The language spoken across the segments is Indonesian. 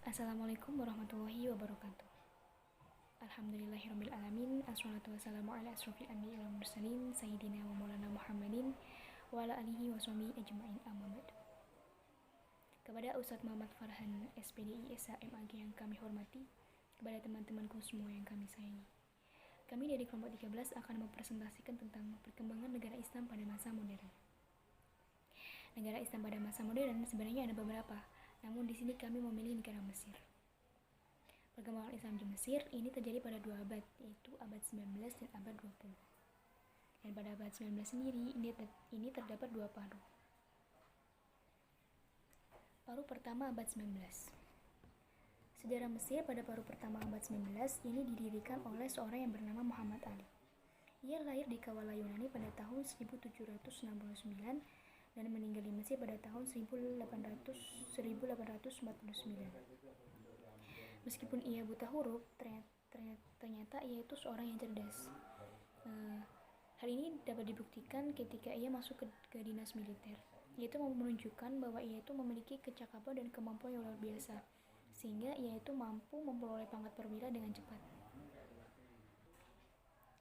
Assalamualaikum warahmatullahi wabarakatuh. Alhamdulillahirabbil alamin. Assalatu wassalamu ala asrofil anbiya'i wal mursalin sayyidina wa maulana Muhammadin wa ala alihi wa sahbihi ajmain, amma ba'd. Kepada Ustadz Muhammad Farhan SPDI SHMAG yang kami hormati, kepada teman-temanku semua yang kami sayangi. Kami dari kelompok 13 akan mempresentasikan tentang perkembangan negara Islam pada masa modern. Negara Islam pada masa modern sebenarnya ada beberapa, namun di sini kami memilih negara Mesir. Perkembangan Islam di Mesir ini terjadi pada dua abad, yaitu abad 19 dan abad 20. Dan pada abad 19 sendiri, ini terdapat dua paruh. Paruh pertama abad 19. Sejarah Mesir pada paruh pertama abad 19 ini didirikan oleh seorang yang bernama Muhammad Ali. Ia lahir di Kawala Yunani pada tahun 1769 dan meninggal di Mesir pada tahun 1849. Meskipun ia buta huruf, ternyata ia itu seorang yang cerdas. Hal ini dapat dibuktikan ketika ia masuk ke dinas militer. Ia itu menunjukkan bahwa ia itu memiliki kecakapan dan kemampuan yang luar biasa, sehingga ia itu mampu memperoleh pangkat perwira dengan cepat.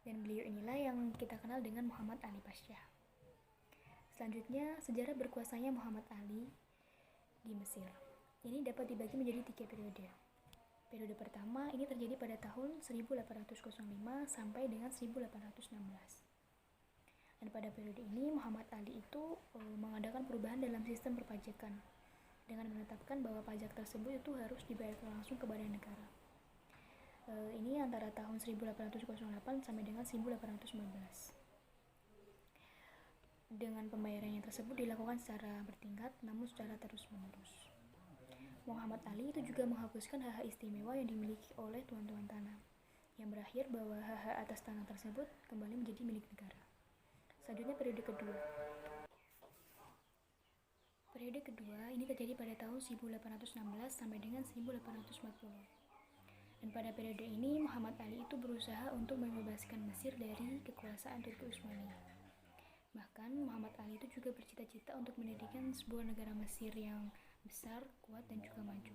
Dan beliau inilah yang kita kenal dengan Muhammad Ali Pasha. Selanjutnya, sejarah berkuasanya Muhammad Ali di Mesir. Ini dapat dibagi menjadi 3 periode. Periode pertama ini terjadi pada tahun 1805 sampai dengan 1816. Dan pada periode ini Muhammad Ali itu mengadakan perubahan dalam sistem perpajakan dengan menetapkan bahwa pajak tersebut itu harus dibayarkan langsung kepada negara. Ini antara tahun 1808 sampai dengan 1815. Dengan pembayarannya tersebut dilakukan secara bertingkat namun secara terus-menerus. Muhammad Ali itu juga menghapuskan hak-hak istimewa yang dimiliki oleh tuan-tuan tanah, yang berakhir bahwa hak-hak atas tanah tersebut kembali menjadi milik negara. Selanjutnya periode kedua. Periode kedua ini terjadi pada tahun 1816 sampai dengan 1840. Dan pada periode ini Muhammad Ali itu berusaha untuk membebaskan Mesir dari kekuasaan Turki Utsmani. Bahkan Muhammad Ali itu juga bercita-cita untuk mendirikan sebuah negara Mesir yang besar, kuat, dan juga maju.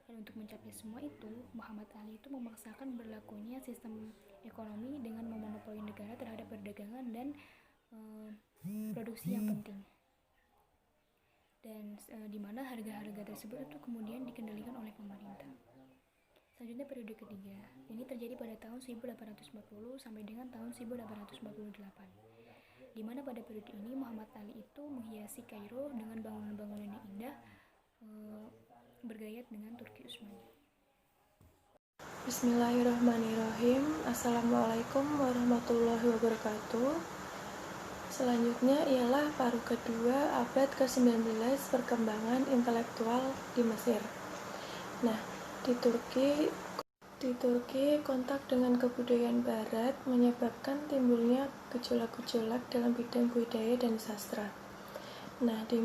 Dan untuk mencapai semua itu, Muhammad Ali itu memaksakan berlakunya sistem ekonomi dengan memonopoli negara terhadap perdagangan dan produksi yang penting. Dan di mana harga-harga tersebut itu kemudian dikendalikan oleh pemerintah. Selanjutnya periode ketiga. Ini terjadi pada tahun 1840 sampai dengan tahun 1848. Di mana pada periode ini Muhammad Ali itu menghiasi Kairo dengan bangunan-bangunan yang indah bergaya dengan Turki Utsmani. Bismillahirrahmanirrahim. Assalamualaikum warahmatullahi wabarakatuh. Selanjutnya ialah paruh kedua abad ke-19 perkembangan intelektual di Mesir. Nah, di Turki, kontak dengan kebudayaan barat menyebabkan timbulnya gejolak-gejolak dalam bidang budaya dan sastra. Nah, di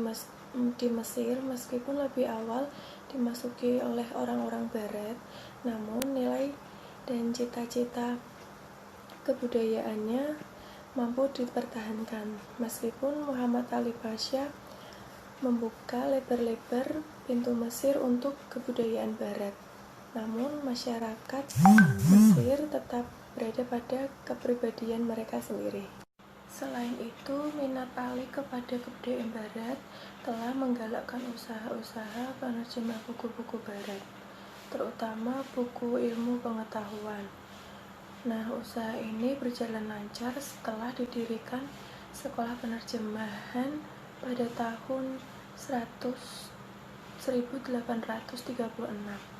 Mesir, meskipun lebih awal dimasuki oleh orang-orang barat, namun nilai dan cita-cita kebudayaannya mampu dipertahankan. Meskipun Muhammad Ali Pasha membuka lebar-lebar pintu Mesir untuk kebudayaan barat, namun masyarakat Mesir tetap berada pada kepribadian mereka sendiri. Selain itu, minat Ali kepada kebudayaan barat telah menggalakkan usaha-usaha penerjemah buku-buku barat, terutama buku ilmu pengetahuan. Nah, usaha ini berjalan lancar setelah didirikan sekolah penerjemahan pada tahun 1836.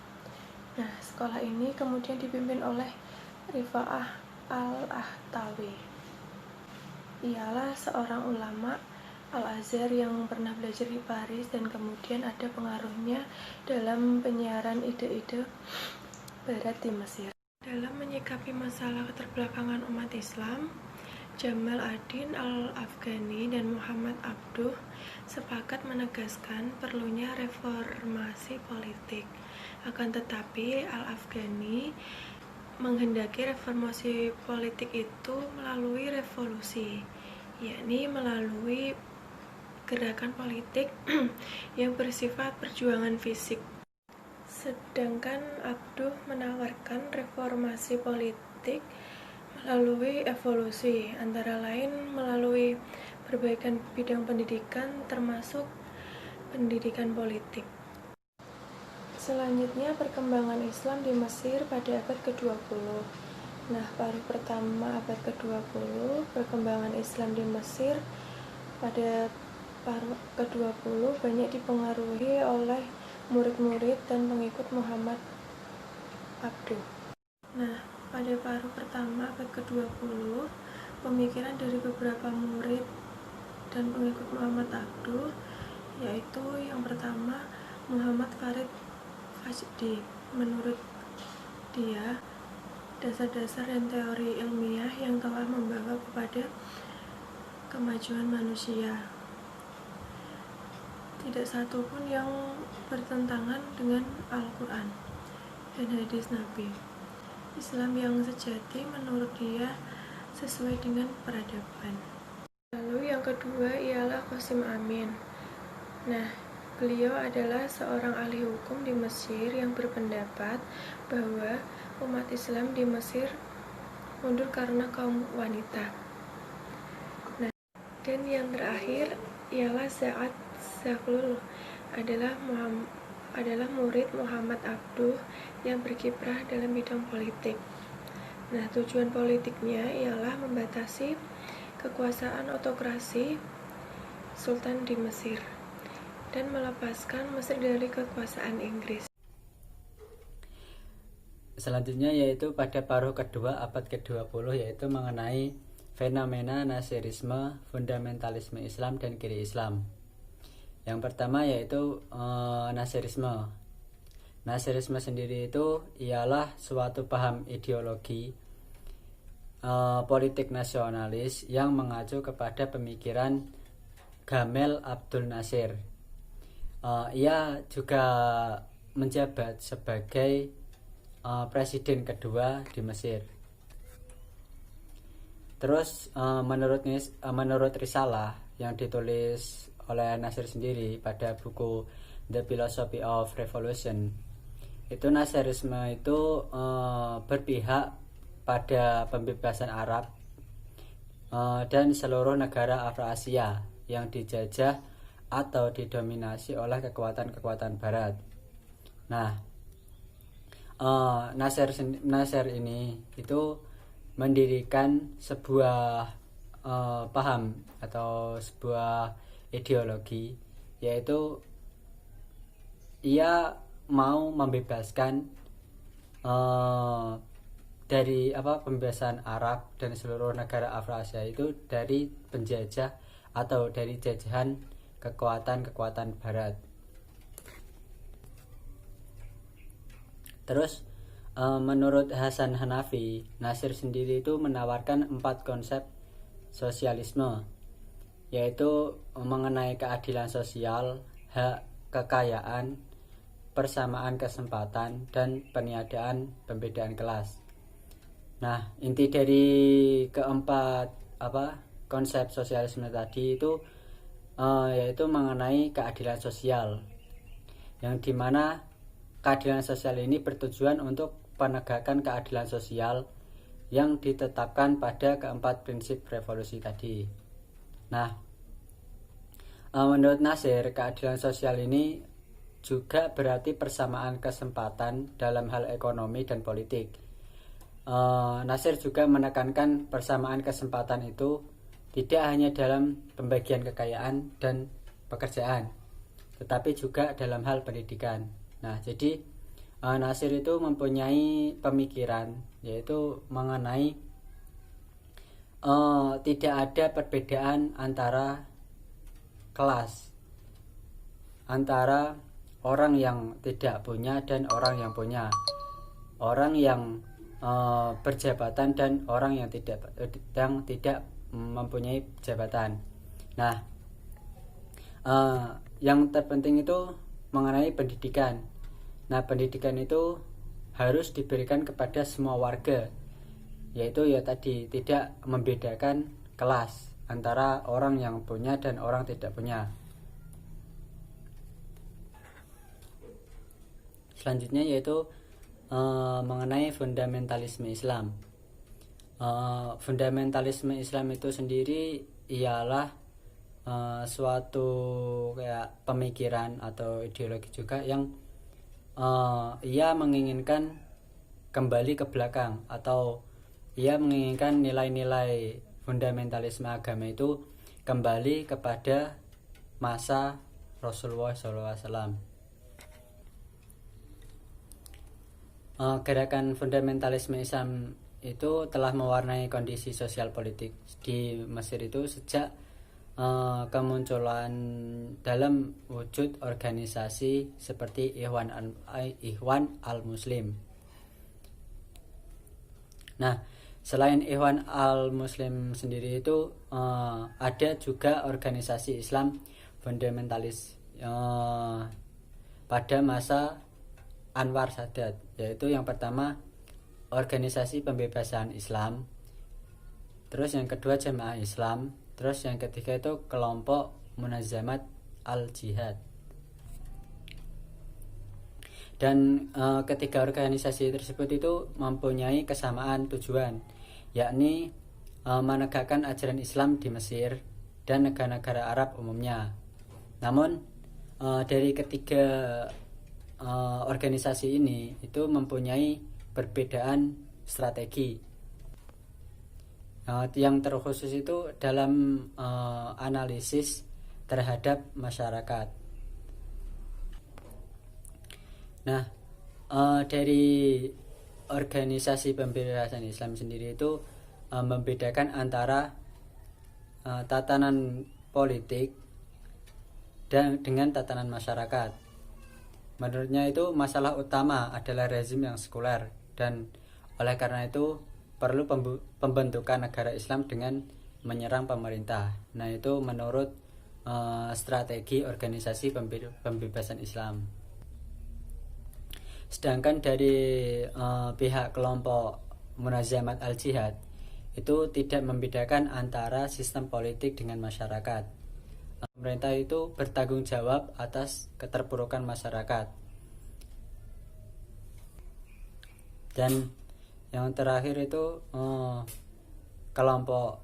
Nah, sekolah ini kemudian dipimpin oleh Rifa'ah al-Ahtawi. Ialah seorang ulama Al-Azhar yang pernah belajar di Paris dan kemudian ada pengaruhnya dalam penyiaran ide-ide barat di Mesir. Dalam menyikapi masalah keterbelakangan umat Islam, Jamal ad-Din al-Afghani dan Muhammad Abduh sepakat menegaskan perlunya reformasi politik. Akan tetapi, Al-Afghani menghendaki reformasi politik itu melalui revolusi, yakni melalui gerakan politik yang bersifat perjuangan fisik. Sedangkan Abduh menawarkan reformasi politik melalui evolusi, antara lain melalui perbaikan bidang pendidikan termasuk pendidikan politik. Selanjutnya, perkembangan Islam di Mesir pada abad ke-20. Nah, paruh pertama abad ke-20, perkembangan Islam di Mesir pada paruh ke-20 banyak dipengaruhi oleh murid-murid dan pengikut Muhammad Abduh. Nah, pada paruh pertama abad ke-20, pemikiran dari beberapa murid dan pengikut Muhammad Abduh, yaitu yang pertama Muhammad Farid Fajdi. Menurut dia, dasar-dasar dan teori ilmiah yang telah membawa kepada kemajuan manusia tidak satu pun yang bertentangan dengan Al-Quran dan hadis Nabi. Islam yang sejati menurut dia sesuai dengan peradaban. Lalu yang kedua ialah Qasim Amin. Nah, beliau adalah seorang ahli hukum di Mesir yang berpendapat bahwa umat Islam di Mesir mundur karena kaum wanita. Nah, dan yang terakhir ialah Sa'ad Zaghloul, adalah murid Muhammad Abduh yang berkiprah dalam bidang politik. Nah, tujuan politiknya ialah membatasi kekuasaan autokrasi Sultan di Mesir dan melepaskan Mesir dari kekuasaan Inggris. Selanjutnya yaitu pada paruh kedua abad ke-20, yaitu mengenai fenomena Nasirisme, fundamentalisme Islam dan kiri Islam. Yang pertama yaitu Nasirisme. Nasirisme sendiri itu ialah suatu paham ideologi politik nasionalis yang mengacu kepada pemikiran Gamal Abdul Nasir. Ia juga menjabat sebagai presiden kedua di Mesir. Terus menurut risalah yang ditulis oleh Nasir sendiri pada buku The Philosophy of Revolution, itu Nasirisme itu berpihak pada pembebasan Arab dan seluruh negara Afrasia yang dijajah atau didominasi oleh kekuatan-kekuatan Barat. Nah, Nasir ini itu mendirikan sebuah paham atau sebuah ideologi, yaitu ia mau membebaskan dari pembebasan Arab dan seluruh negara Afrasia itu dari penjajah atau dari jajahan kekuatan-kekuatan Barat. Terus menurut Hasan Hanafi, Nasir sendiri itu menawarkan 4 konsep sosialisme, yaitu mengenai keadilan sosial, hak kekayaan, persamaan kesempatan, dan peniadaan pembedaan kelas. Nah, inti dari keempat konsep sosialisme tadi itu yaitu mengenai keadilan sosial, yang dimana keadilan sosial ini bertujuan untuk penegakan keadilan sosial yang ditetapkan pada keempat prinsip revolusi tadi. Nah, menurut Nasir, keadilan sosial ini juga berarti persamaan kesempatan dalam hal ekonomi dan politik. Nasir juga menekankan persamaan kesempatan itu tidak hanya dalam pembagian kekayaan dan pekerjaan, tetapi juga dalam hal pendidikan. Nah, jadi Nasir itu mempunyai pemikiran, yaitu mengenai tidak ada perbedaan antara kelas, antara orang yang tidak punya dan orang yang punya, orang yang berjabatan dan orang yang tidak mempunyai jabatan. Nah, yang terpenting itu mengenai pendidikan. Nah, pendidikan itu harus diberikan kepada semua warga, yaitu ya tadi tidak membedakan kelas antara orang yang punya dan orang tidak punya. selanjutnya yaitu mengenai fundamentalisme Islam. Fundamentalisme Islam itu sendiri ialah suatu kayak pemikiran atau ideologi juga yang ia menginginkan kembali ke belakang, atau ia menginginkan nilai-nilai fundamentalisme agama itu kembali kepada masa Rasulullah SAW. Gerakan fundamentalisme Islam itu telah mewarnai kondisi sosial politik di Mesir itu sejak kemunculan dalam wujud organisasi seperti Ikhwan al-Muslim. Nah, selain Ikhwan al-Muslim sendiri itu ada juga organisasi Islam fundamentalis pada masa Anwar Sadat, yaitu yang pertama organisasi pembebasan Islam, terus yang kedua Jamaah Islam, terus yang ketiga itu kelompok Munazamat al-Jihad. Dan ketiga organisasi tersebut itu mempunyai kesamaan tujuan, yakni menegakkan ajaran Islam di Mesir dan negara-negara Arab umumnya. Namun dari ketiga organisasi ini itu mempunyai perbedaan strategi. Yang terkhusus itu dalam analisis terhadap masyarakat. Nah, dari organisasi pembebasan Islam sendiri itu membedakan antara tatanan politik dan dengan tatanan masyarakat. Menurutnya itu masalah utama adalah rezim yang sekuler, dan oleh karena itu perlu pembentukan negara Islam dengan menyerang pemerintah. Nah, itu menurut strategi organisasi pembebasan Islam. Sedangkan dari pihak kelompok Munazamat al-Jihad itu tidak membedakan antara sistem politik dengan masyarakat. Pemerintah itu bertanggung jawab atas keterpurukan masyarakat. Dan yang terakhir itu kelompok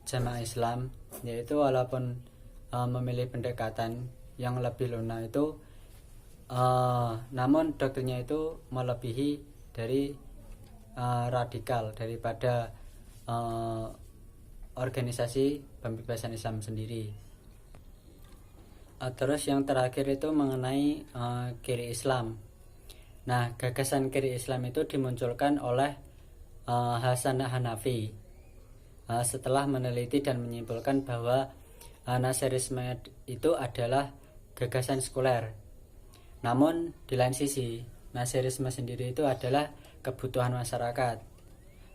Jamaah Islam, yaitu walaupun memilih pendekatan yang lebih lunak itu, namun doktrinnya itu melebihi dari radikal daripada organisasi pembebasan Islam sendiri. Terus yang terakhir itu mengenai kiri Islam. Nah, gagasan kiri Islam itu dimunculkan oleh Hasan Hanafi setelah meneliti dan menyimpulkan bahwa Nasarisme itu adalah gagasan sekuler. Namun di lain sisi, Nasarisme sendiri itu adalah kebutuhan masyarakat.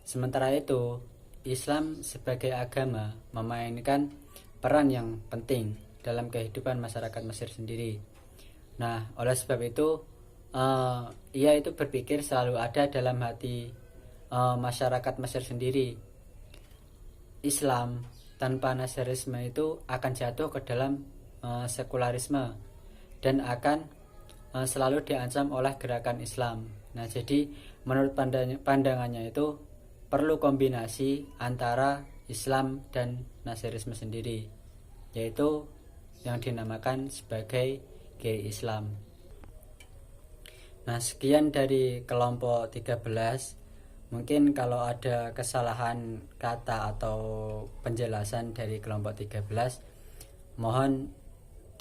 Sementara itu, Islam sebagai agama memainkan peran yang penting dalam kehidupan masyarakat Mesir sendiri. Nah, oleh sebab itu ia itu berpikir selalu ada dalam hati masyarakat Mesir sendiri. Islam tanpa Nasarisme itu akan jatuh ke dalam sekularisme dan akan selalu diancam oleh gerakan Islam. Nah, jadi menurut pandangannya itu perlu kombinasi antara Islam dan Nasarisme sendiri, yaitu yang dinamakan sebagai kiri Islam. Nah, sekian dari kelompok 13. Mungkin kalau ada kesalahan kata atau penjelasan dari kelompok 13, mohon